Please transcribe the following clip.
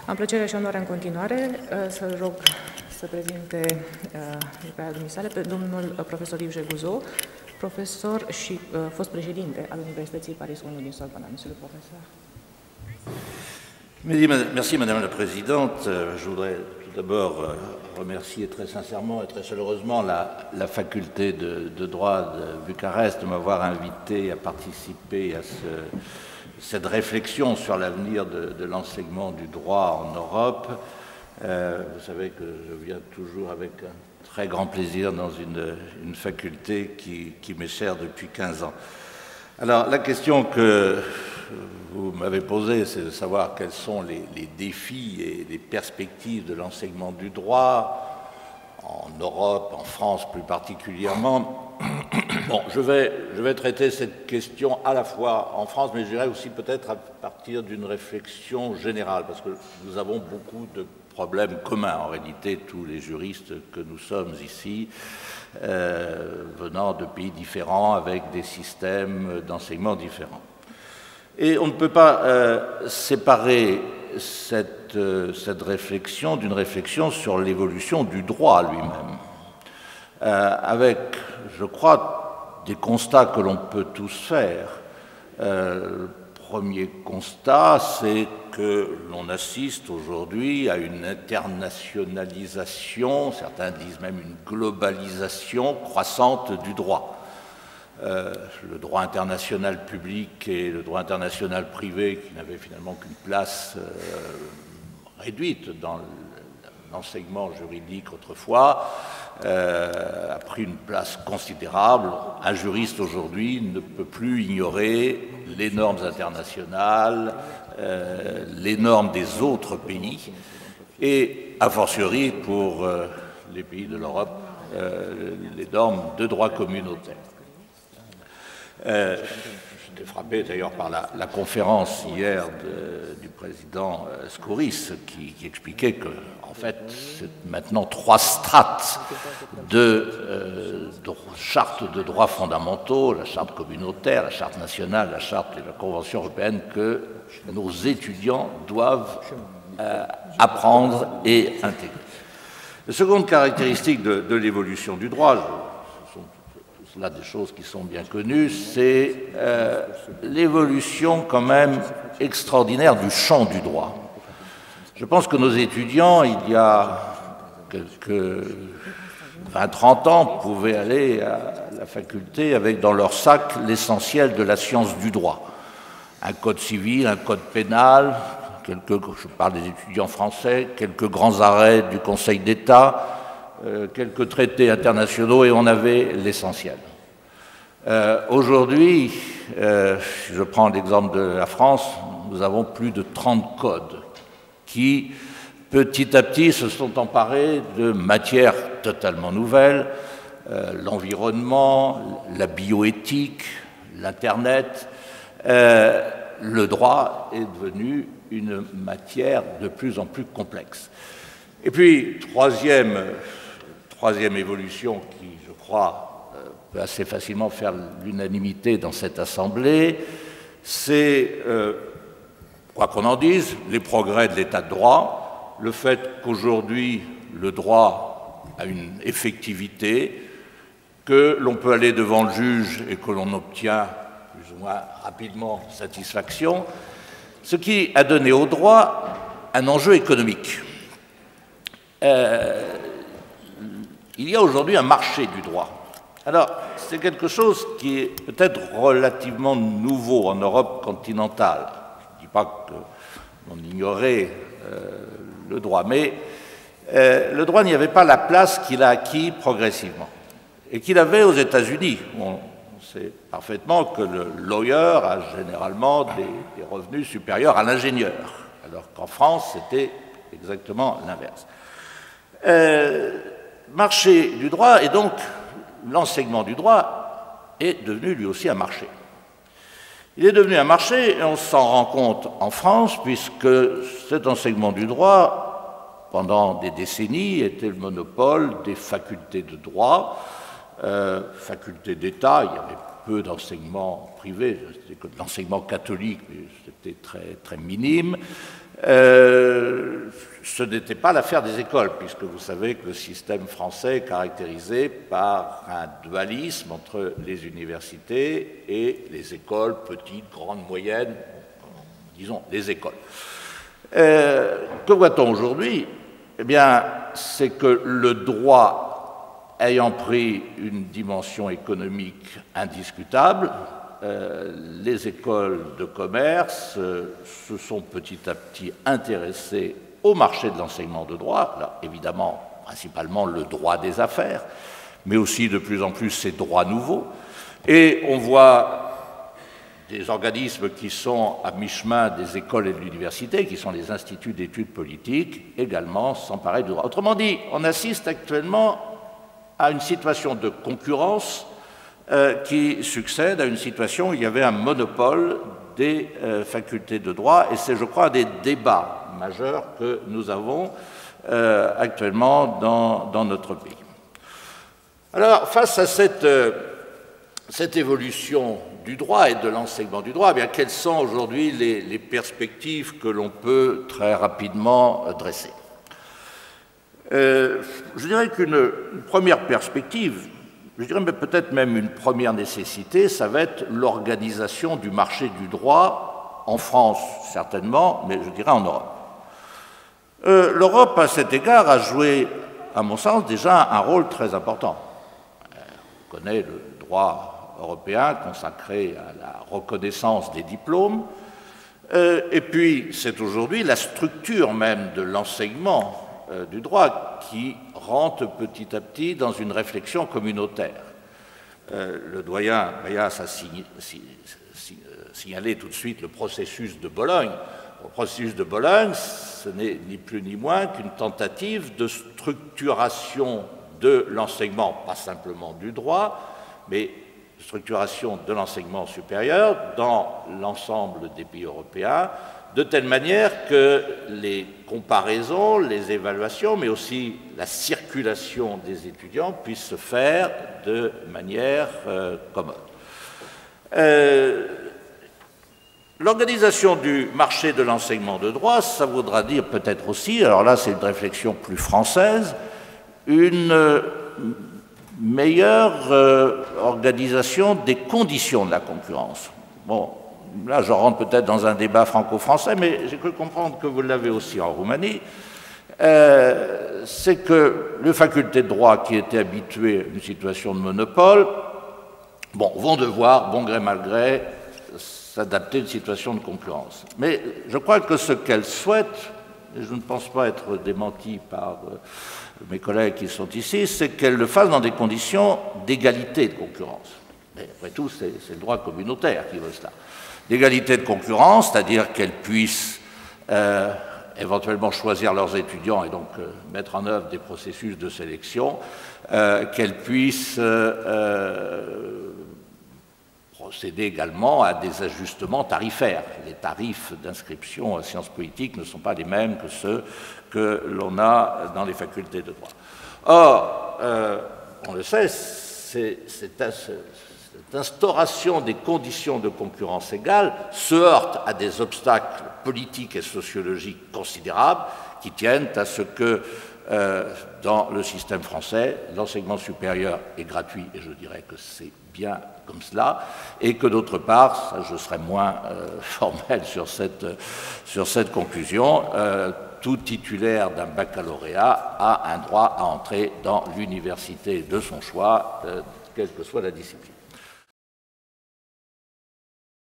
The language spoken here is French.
Am plăcerea și onoarea în continuare să rog să prezinte lucrarea dumisale pe domnul profesor Yves Jegouzot, profesor și fost președinte al Universității Paris 1 din Sorbona. Monsieur le professeur. Merci Madame la Présidente. Je voudrais tout d'abord remercier très sincèrement et très chaleureusement la faculté de droit de Bucarest de m'avoir invité à participer à cette réflexion sur l'avenir de l'enseignement du droit en Europe. Vous savez que je viens toujours avec un très grand plaisir dans une faculté qui m'est chère depuis 15 ans. Alors, la question que vous m'avez posée, c'est de savoir quels sont les défis et les perspectives de l'enseignement du droit en Europe, en France plus particulièrement. Bon, je vais traiter cette question à la fois en France, mais je dirais aussi peut-être à partir d'une réflexion générale, parce que nous avons beaucoup de problèmes communs, en réalité, tous les juristes que nous sommes ici, venant de pays différents, avec des systèmes d'enseignement différents. Et on ne peut pas séparer cette réflexion d'une réflexion sur l'évolution du droit lui-même, avec, je crois, des constats que l'on peut tous faire. Le premier constat, c'est que l'on assiste aujourd'hui à une internationalisation, certains disent même une globalisation croissante du droit. Le droit international public et le droit international privé, qui n'avaient finalement qu'une place réduite dans l'enseignement juridique autrefois, a pris une place considérable. Un juriste aujourd'hui ne peut plus ignorer les normes internationales, les normes des autres pays, et a fortiori pour les pays de l'Europe, les normes de droit communautaire. J'étais frappé d'ailleurs par la conférence hier du président Skouris qui expliquait que, en fait, c'est maintenant 3 strates de chartes de droits fondamentaux, la charte communautaire, la charte nationale, la charte et la Convention européenne, que nos étudiants doivent apprendre et intégrer. La seconde caractéristique de l'évolution du droit, là des choses qui sont bien connues, c'est l'évolution quand même extraordinaire du champ du droit. Je pense que nos étudiants, il y a quelques 20-30 ans, pouvaient aller à la faculté avec dans leur sac l'essentiel de la science du droit. Un code civil, un code pénal, je parle des étudiants français, quelques grands arrêts du Conseil d'État, quelques traités internationaux et on avait l'essentiel. Aujourd'hui, si je prends l'exemple de la France, nous avons plus de 30 codes qui, petit à petit, se sont emparés de matières totalement nouvelles, l'environnement, la bioéthique, l'Internet. Le droit est devenu une matière de plus en plus complexe. Et puis, troisième évolution qui, je crois, peut assez facilement faire l'unanimité dans cette Assemblée, c'est, quoi qu'on en dise, les progrès de l'état de droit, le fait qu'aujourd'hui le droit a une effectivité, que l'on peut aller devant le juge et que l'on obtient plus ou moins rapidement satisfaction, ce qui a donné au droit un enjeu économique. Il y a aujourd'hui un marché du droit. Alors, c'est quelque chose qui est peut-être relativement nouveau en Europe continentale. Je ne dis pas qu'on ignorait le droit, mais le droit n'y avait pas la place qu'il a acquis progressivement et qu'il avait aux États-Unis. On sait parfaitement que le lawyer a généralement des revenus supérieurs à l'ingénieur, alors qu'en France, c'était exactement l'inverse. Marché du droit, et donc l'enseignement du droit est devenu lui aussi un marché. Il est devenu un marché, et on s'en rend compte en France, puisque cet enseignement du droit, pendant des décennies, était le monopole des facultés de droit, facultés d'État. Il y avait peu d'enseignement privé, c'était que de l'enseignement catholique, mais c'était très, très minime. Ce n'était pas l'affaire des écoles, puisque vous savez que le système français est caractérisé par un dualisme entre les universités et les écoles, petites, grandes, moyennes, disons les écoles. Que voit-on aujourd'hui? Eh bien, c'est que le droit ayant pris une dimension économique indiscutable, les écoles de commerce se sont petit à petit intéressées au marché de l'enseignement de droit, là, évidemment, principalement le droit des affaires, mais aussi de plus en plus ces droits nouveaux. Et on voit des organismes qui sont à mi-chemin des écoles et de l'université, qui sont les instituts d'études politiques, également s'emparer du droit. Autrement dit, on assiste actuellement à une situation de concurrence qui succède à une situation où il y avait un monopole des facultés de droit, et c'est, je crois, un des débats majeurs que nous avons actuellement dans notre pays. Alors, face à cette évolution du droit et de l'enseignement du droit, eh bien, quelles sont aujourd'hui les perspectives que l'on peut très rapidement dresser? Je dirais qu'une première perspective, je dirais peut-être même une première nécessité, ça va être l'organisation du marché du droit en France, certainement, mais je dirais en Europe. L'Europe, à cet égard, a joué, à mon sens, déjà un rôle très important. On connaît le droit européen consacré à la reconnaissance des diplômes, et puis c'est aujourd'hui la structure même de l'enseignement du droit qui rentre petit à petit dans une réflexion communautaire. Le doyen Bayas a signalé tout de suite le processus de Bologne. Le processus de Bologne, ce n'est ni plus ni moins qu'une tentative de structuration de l'enseignement, pas simplement du droit, mais structuration de l'enseignement supérieur dans l'ensemble des pays européens, de telle manière que les comparaisons, les évaluations, mais aussi la circulation des étudiants puissent se faire de manière commode. L'organisation du marché de l'enseignement de droit, ça voudra dire peut-être aussi, alors là c'est une réflexion plus française, une meilleure organisation des conditions de la concurrence. Bon, là, je rentre peut-être dans un débat franco-français, mais j'ai cru comprendre que vous l'avez aussi en Roumanie. C'est que les facultés de droit qui étaient habituées à une situation de monopole, bon, vont devoir, bon gré mal gré, s'adapter à une situation de concurrence. Mais je crois que ce qu'elles souhaitent, et je ne pense pas être démenti par mes collègues qui sont ici, c'est qu'elles le fassent dans des conditions d'égalité de concurrence. Mais après tout, c'est le droit communautaire qui veut cela. D'égalité de concurrence, c'est-à-dire qu'elles puissent éventuellement choisir leurs étudiants et donc mettre en œuvre des processus de sélection, qu'elles puissent procéder également à des ajustements tarifaires. Les tarifs d'inscription à sciences politiques ne sont pas les mêmes que ceux que l'on a dans les facultés de droit. Or, on le sait, cette instauration des conditions de concurrence égales se heurte à des obstacles politiques et sociologiques considérables qui tiennent à ce que dans le système français, l'enseignement supérieur est gratuit, et je dirais que c'est bien comme cela, et que d'autre part, je serai moins formel sur cette conclusion, tout titulaire d'un baccalauréat a un droit à entrer dans l'université de son choix, quelle que soit la discipline.